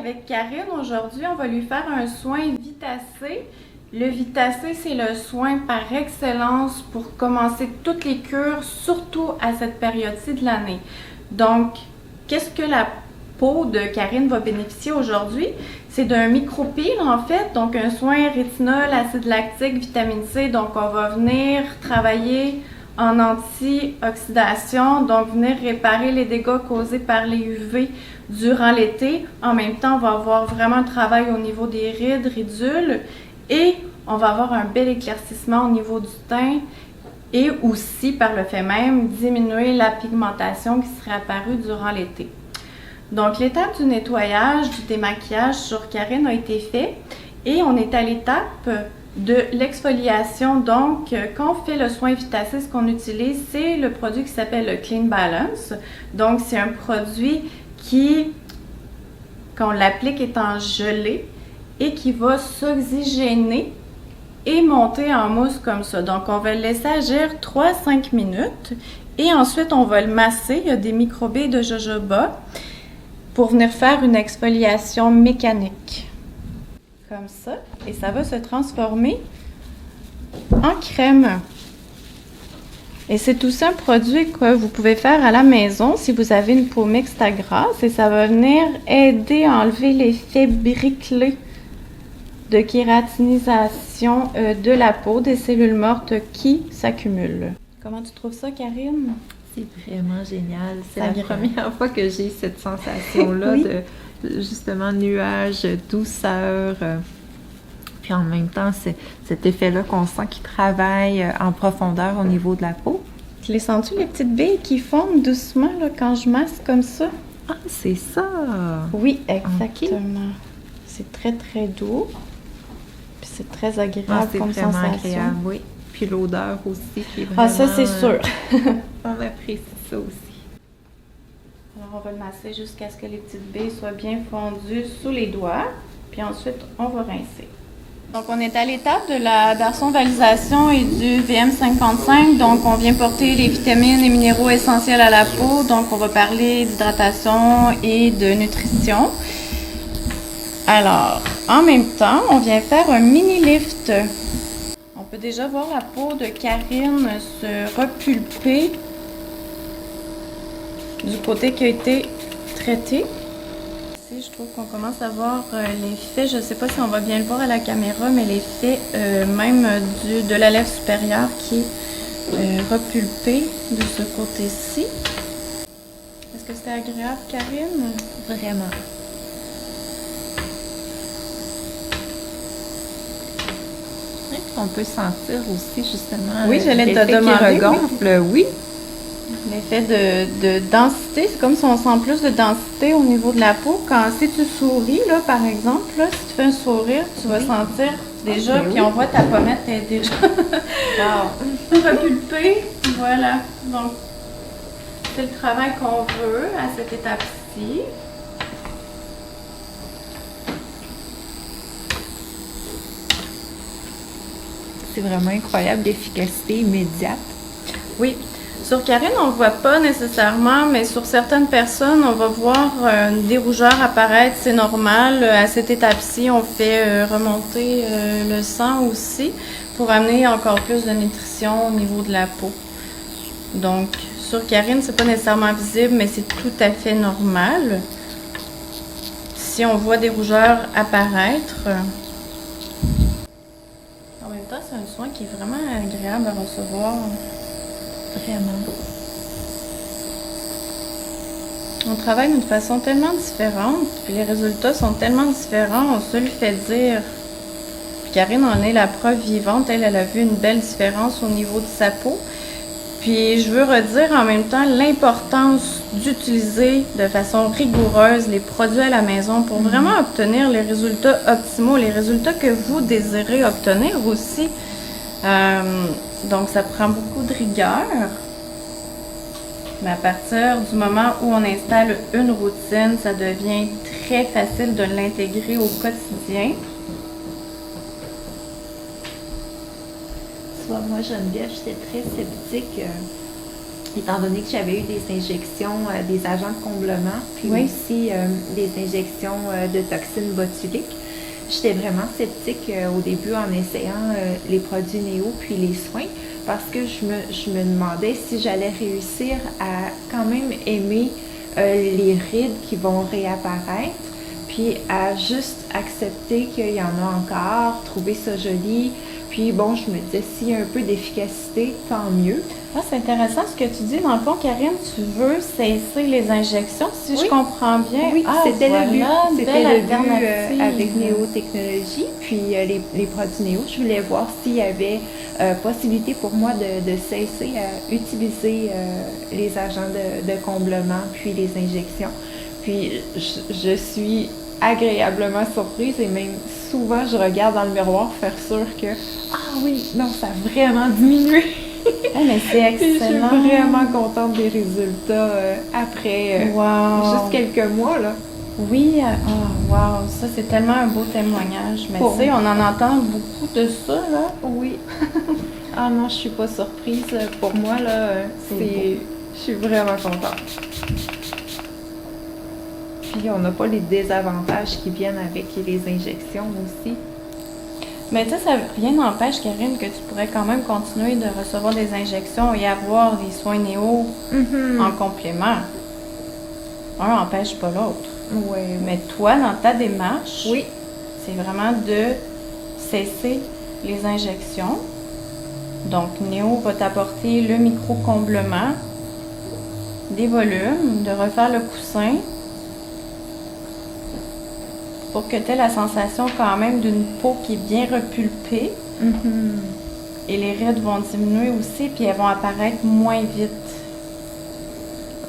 avec Karine. Aujourd'hui, on va lui faire un soin vitacé. Le vitacé, c'est le soin par excellence pour commencer toutes les cures, surtout à cette période-ci de l'année. Donc, qu'est-ce que la peau de Karine va bénéficier aujourd'hui? C'est d'un micropeel en fait, donc un soin rétinol, acide lactique, vitamine C. Donc, on va venir travailler en anti-oxydation, donc venir réparer les dégâts causés par les UV durant l'été. En même temps, on va avoir vraiment un travail au niveau des rides, ridules, et on va avoir un bel éclaircissement au niveau du teint et aussi, par le fait même, diminuer la pigmentation qui serait apparue durant l'été. Donc, l'étape du nettoyage, du démaquillage sur Karine a été fait et on est à l'étape de l'exfoliation. Donc, quand on fait le soin vitacé, ce qu'on utilise, c'est le produit qui s'appelle le Clean Balance. Donc, c'est un produit qui, quand on l'applique, est en gelée et qui va s'oxygéner et monter en mousse comme ça. Donc, on va le laisser agir 3-5 minutes et ensuite, on va le masser. Il y a des microbes de jojoba pour venir faire une exfoliation mécanique. Comme ça. Et ça va se transformer en crème. Et c'est aussi un produit que vous pouvez faire à la maison si vous avez une peau mixte à grasse. Et ça va venir aider à enlever l'effet briclé de kératinisation de la peau, des cellules mortes qui s'accumulent. Comment tu trouves ça, Karine? C'est vraiment génial. C'est la première fois que j'ai cette sensation-là oui. de justement nuage, douceur. Puis en même temps, c'est cet effet-là qu'on sent qui travaille en profondeur au niveau de la peau. Tu les sens-tu, les petites billes qui fondent doucement là, quand je masse comme ça? Ah, c'est ça! Oui, exactement. Okay. C'est très, très doux. Puis c'est très agréable comme sensation. C'est vraiment agréable, oui. Puis l'odeur aussi qui est vraiment... Ah, ça, c'est sûr. On apprécie ça aussi. Alors, on va le masser jusqu'à ce que les petites billes soient bien fondues sous les doigts. Puis ensuite, on va rincer. Donc, on est à l'étape de la d'arsonvalisation et du VM55. Donc, on vient porter les vitamines et minéraux essentiels à la peau. Donc, on va parler d'hydratation et de nutrition. Alors, en même temps, on vient faire un mini lift. On peut déjà voir la peau de Karine se repulper du côté qui a été traité. Ici, je trouve qu'on commence à voir l'effet, je ne sais pas si on va bien le voir à la caméra, mais l'effet même de la lèvre supérieure qui est repulpée de ce côté-ci. Est-ce que c'était agréable, Karine? Vraiment. On peut sentir aussi justement l'effet qui regonfle, oui. L'effet de densité, c'est comme si on sent plus de densité au niveau de la peau. Si tu souris, là, par exemple, là, si tu fais un sourire, tu vas sentir déjà, puis on voit ta pommette est déjà repulpée. Voilà. Donc, c'est le travail qu'on veut à cette étape-ci. C'est vraiment incroyable, l'efficacité immédiate. Oui. Sur Karine, on ne voit pas nécessairement, mais sur certaines personnes, on va voir des rougeurs apparaître. C'est normal. À cette étape-ci, on fait remonter le sang aussi pour amener encore plus de nutrition au niveau de la peau. Donc, sur Karine, c'est pas nécessairement visible, mais c'est tout à fait normal. Si on voit des rougeurs apparaître... En même temps, c'est un soin qui est vraiment agréable à recevoir. Vraiment. On travaille d'une façon tellement différente, puis les résultats sont tellement différents, on se le fait dire. Puis Karine en est la preuve vivante, elle a vu une belle différence au niveau de sa peau. Puis je veux redire en même temps l'importance d'utiliser de façon rigoureuse les produits à la maison pour vraiment obtenir les résultats optimaux, les résultats que vous désirez obtenir aussi. Donc, ça prend beaucoup de rigueur. Mais à partir du moment où on installe une routine, ça devient très facile de l'intégrer au quotidien. Soit moi, Geneviève, j'étais très sceptique étant donné que j'avais eu des injections des agents de comblement, puis aussi des injections de toxines botuliques. J'étais vraiment sceptique au début en essayant les produits Néo puis les soins parce que je me demandais si j'allais réussir à quand même aimer les rides qui vont réapparaître, puis à juste accepter qu'il y en a encore, trouver ça joli. Puis bon, je me disais, s'il y a un peu d'efficacité, tant mieux. Ah, c'est intéressant ce que tu dis. Dans le fond, Karine, tu veux cesser les injections, si je comprends bien. Oui, c'était le but. C'était le but avec Néo Technologies. Puis les produits Néo, je voulais voir s'il y avait possibilité pour moi de cesser à utiliser les agents de comblement, puis les injections. Puis je suis agréablement surprise et même souvent je regarde dans le miroir pour faire sûr que non, ça a vraiment diminué. Mais c'est excellent. Je suis vraiment contente des résultats après juste quelques mois là. Oui, wow, ça c'est tellement un beau témoignage. Mais tu sais, on en entend beaucoup de ça là. Oui. Ah non, je suis pas surprise. Pour moi là, je suis vraiment contente. Puis on n'a pas les désavantages qui viennent avec les injections aussi. Mais tu sais, rien n'empêche, Karine, que tu pourrais quand même continuer de recevoir des injections et avoir des soins Néo en complément. Un n'empêche pas l'autre. Oui. Mais toi, dans ta démarche, oui, c'est vraiment de cesser les injections. Donc, Néo va t'apporter le micro-comblement, des volumes, de refaire le coussin, pour que tu aies la sensation quand même d'une peau qui est bien repulpée. Et les rides vont diminuer aussi, puis elles vont apparaître moins vite.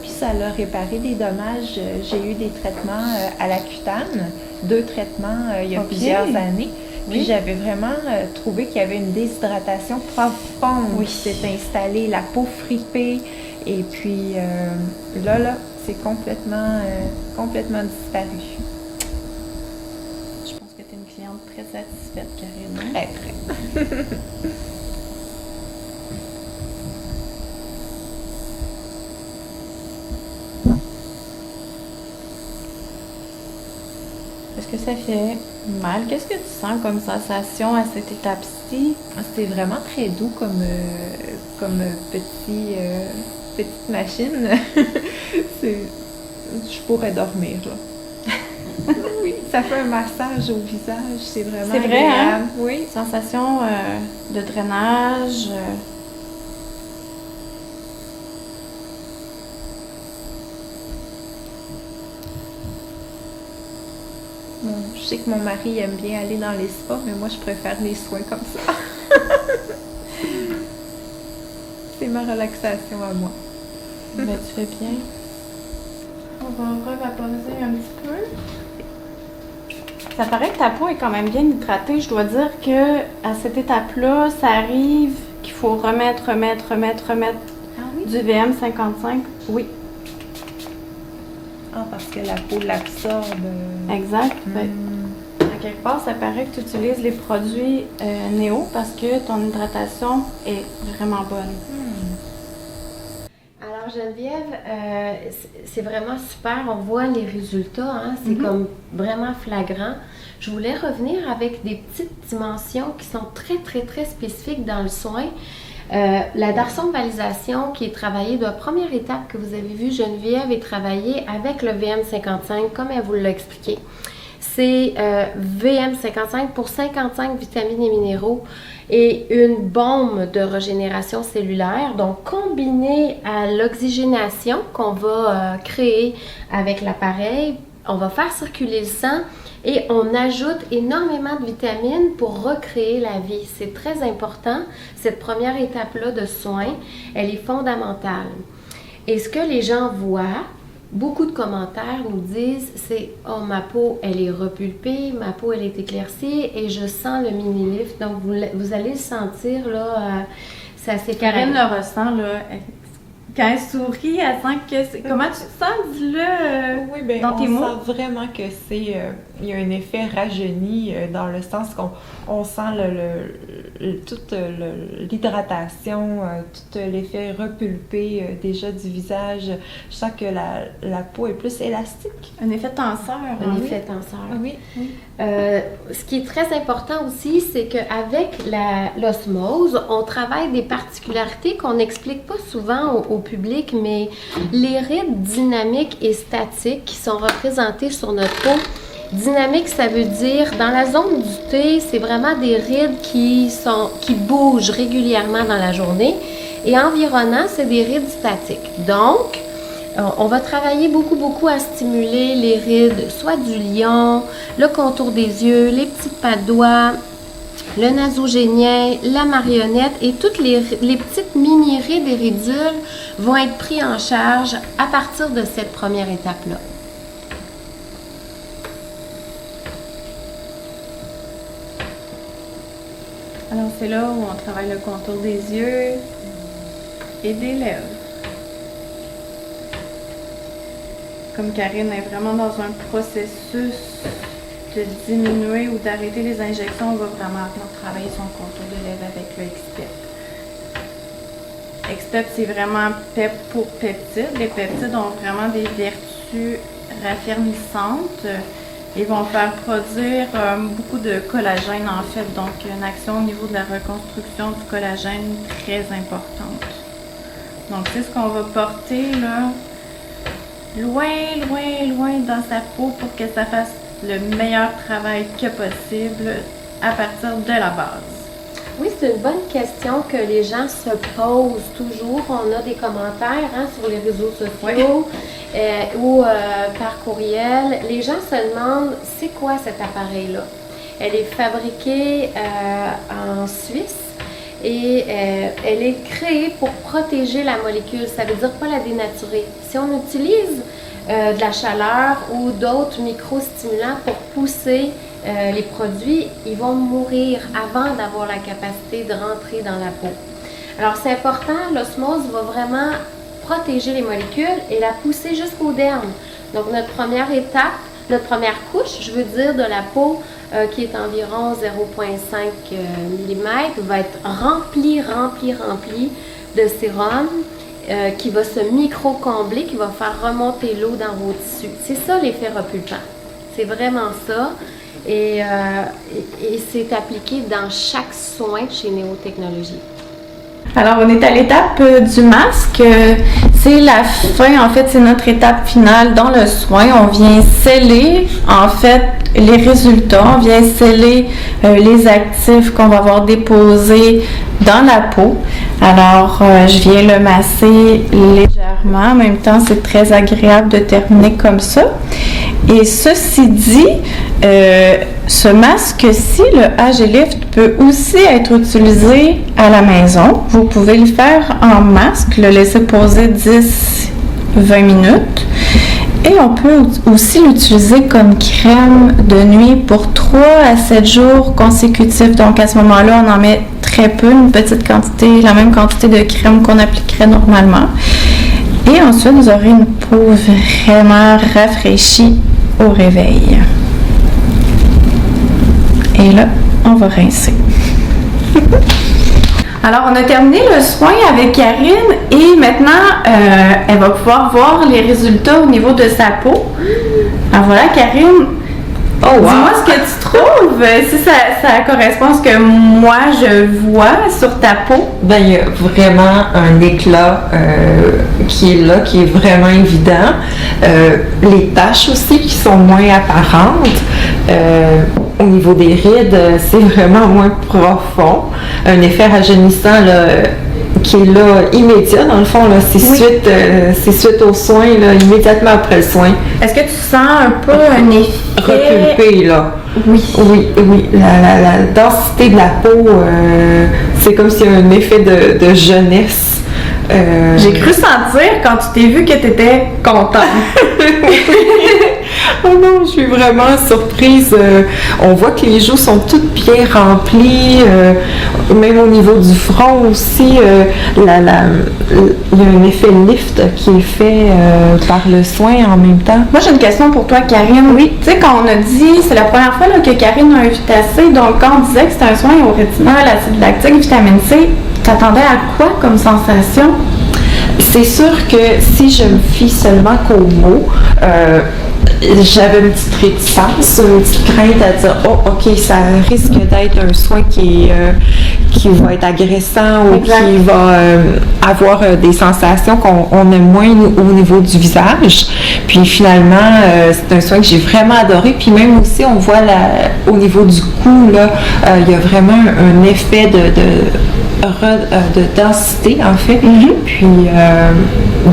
Puis ça a réparé des dommages. J'ai eu des traitements à la cutane, 2 traitements il y a plusieurs années. Puis j'avais vraiment trouvé qu'il y avait une déshydratation profonde qui s'est installée, la peau fripée. Et puis là, c'est complètement disparu. Très satisfaite, Karine. Très. Est-ce que ça fait mal? Qu'est-ce que tu sens comme sensation à cette étape-ci? C'est vraiment très doux comme petite machine. Je pourrais dormir là. Oui, ça fait un massage au visage, c'est vraiment agréable. Vrai, hein? Oui. Sensation de drainage. Bon, je sais que mon mari aime bien aller dans les spas, mais moi je préfère les soins comme ça. C'est ma relaxation à moi. Ben, tu fais bien. On va revaporiser un petit peu. Ça paraît que ta peau est quand même bien hydratée. Je dois dire que à cette étape-là, ça arrive qu'il faut remettre du VM55. Oui. Ah, parce que la peau l'absorbe. Exact. À quelque part, ça paraît que tu utilises les produits Néo parce que ton hydratation est vraiment bonne. Alors Geneviève, c'est vraiment super, on voit les résultats, hein? C'est comme vraiment flagrant. Je voulais revenir avec des petites dimensions qui sont très spécifiques dans le soin. La darsonvalisation qui est travaillée, la première étape que vous avez vue, Geneviève, est travaillée avec le VM55, comme elle vous l'a expliqué. C'est VM55 pour 55 vitamines et minéraux et une bombe de régénération cellulaire. Donc, combiné à l'oxygénation qu'on va créer avec l'appareil, on va faire circuler le sang et on ajoute énormément de vitamines pour recréer la vie. C'est très important. Cette première étape-là de soins, elle est fondamentale. Et ce que les gens voient, beaucoup de commentaires nous disent, c'est « Oh, ma peau, elle est repulpée, ma peau, elle est éclaircie et je sens le mini-lift. » Donc, vous allez le sentir, là, c'est assez Karine le ressent, là, Quand elle sourit, elle sent que... Comment tu te sens, dis-le, Oui, bien, dans tes mots? on sent vraiment que il y a un effet rajeuni dans le sens qu'on sent toute l'hydratation, tout l'effet repulpé déjà du visage. Je sens que la peau est plus élastique. Un effet tenseur. Un effet tenseur. Oui. Ce qui est très important aussi, c'est qu'avec l'osmose, on travaille des particularités qu'on n'explique pas souvent au public, mais les rides dynamiques et statiques qui sont représentées sur notre peau. Dynamique, ça veut dire, dans la zone du thé, c'est vraiment des rides qui bougent régulièrement dans la journée. Et environnant, c'est des rides statiques. Donc, on va travailler beaucoup à stimuler les rides, soit du lion, le contour des yeux, les petits pas de doigts, le nasogénien, la marionnette et toutes les petites mini-rides et ridules vont être pris en charge à partir de cette première étape-là. Alors, c'est là où on travaille le contour des yeux et des lèvres. Comme Karine est vraiment dans un processus de diminuer ou d'arrêter les injections, on va vraiment travailler son contour de lèvres avec le X-Pep. X-Pep, c'est vraiment PEP pour peptides. Les peptides ont vraiment des vertus raffermissantes. Ils vont faire produire beaucoup de collagène en fait, donc une action au niveau de la reconstruction du collagène très importante. Donc c'est ce qu'on va porter là, loin dans sa peau pour que ça fasse le meilleur travail que possible à partir de la base. Oui, c'est une bonne question que les gens se posent toujours. On a des commentaires sur les réseaux sociaux ou par courriel. Les gens se demandent, c'est quoi cet appareil-là? Elle est fabriquée en Suisse et elle est créée pour protéger la molécule. Ça veut dire pas la dénaturer. Si on utilise de la chaleur ou d'autres microstimulants pour pousser les produits, ils vont mourir avant d'avoir la capacité de rentrer dans la peau. Alors c'est important, l'osmose va vraiment protéger les molécules et la pousser jusqu'au derme. Donc notre première étape, notre première couche, je veux dire de la peau qui est environ 0,5 mm, va être remplie de sérum qui va se micro-combler, qui va faire remonter l'eau dans vos tissus. C'est ça l'effet repulpant. C'est vraiment ça. Et c'est appliqué dans chaque soin chez Néotechnologie. Alors, on est à l'étape du masque. C'est la fin, en fait, c'est notre étape finale dans le soin. On vient sceller, en fait, les résultats. On vient sceller les actifs qu'on va avoir déposés dans la peau. Alors, je viens le masser légèrement. En même temps, c'est très agréable de terminer comme ça. Et ceci dit, ce masque-ci, le AG-Lift, peut aussi être utilisé à la maison. Vous pouvez le faire en masque, le laisser poser 10-20 minutes. Et on peut aussi l'utiliser comme crème de nuit pour 3 à 7 jours consécutifs. Donc à ce moment-là, on en met très peu, une petite quantité, la même quantité de crème qu'on appliquerait normalement. Et ensuite, vous aurez une peau vraiment rafraîchie au réveil. Et là, on va rincer. Alors, on a terminé le soin avec Karine et maintenant, elle va pouvoir voir les résultats au niveau de sa peau. Alors voilà, Karine, dis-moi ce que tu trouves, si ça correspond à ce que moi je vois sur ta peau. Ben, il y a vraiment un éclat qui est là, qui est vraiment évident. Les taches aussi qui sont moins apparentes. Au niveau des rides, c'est vraiment moins profond. Un effet rajeunissant là, qui est là immédiat. Dans le fond, là, c'est suite aux soins, là, immédiatement après le soin. Est-ce que tu sens un peu un effet repulpé, là? Oui. La densité de la peau, c'est comme s'il y a un effet de jeunesse. J'ai cru sentir quand tu t'es vue que tu étais contente. Oh non, je suis vraiment surprise. On voit que les joues sont toutes bien remplies, même au niveau du front aussi. Il y a un effet lift qui est fait par le soin en même temps. Moi, j'ai une question pour toi, Karine. Oui. Tu sais, quand on a dit, c'est la première fois là, que Karine a un Vitacé, donc quand on disait que c'était un soin au rétinol, acide lactique, vitamine C, t'attendais à quoi comme sensation? C'est sûr que si je me fie seulement qu'aux mots, j'avais une petite réticence, une petite crainte à dire « Oh, OK, ça risque d'être un soin qui va être agressant ou Exact. qui va avoir des sensations qu'on aime moins au niveau du visage. » Puis finalement, c'est un soin que j'ai vraiment adoré. Puis même aussi, on voit au niveau du cou, là, il y a vraiment un effet de densité, en fait, puis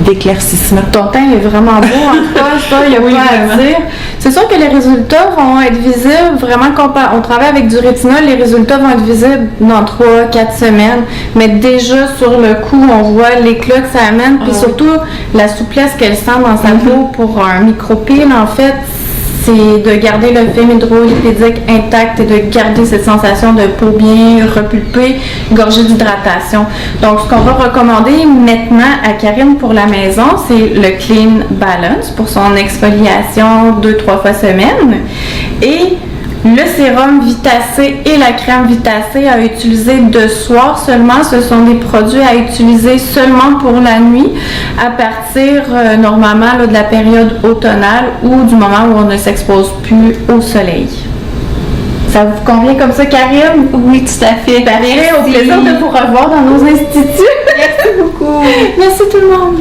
d'éclaircissement. Ton teint est vraiment beau, en tout cas, ça, il n'y a Oui, pas vraiment. à dire. C'est sûr que les résultats vont être visibles vraiment on travaille avec du rétinol, les résultats vont être visibles dans 3-4 semaines, mais déjà sur le coup, on voit l'éclat que ça amène, puis surtout la souplesse qu'elle sent dans sa peau pour un micropile, en fait, c'est de garder le film hydrolipidique intact et de garder cette sensation de peau bien repulpée, gorgée d'hydratation. Donc, ce qu'on va recommander maintenant à Karine pour la maison, c'est le Clean Balance pour son exfoliation 2-3 fois semaine. Et le sérum Vitacé et la crème Vitacé à utiliser de soir seulement. Ce sont des produits à utiliser seulement pour la nuit à partir normalement là, de la période automnale ou du moment où on ne s'expose plus au soleil. Ça vous convient comme ça, Karine? Oui, tout à fait. Parfait, au plaisir de vous revoir dans nos instituts. Merci beaucoup. Merci tout le monde.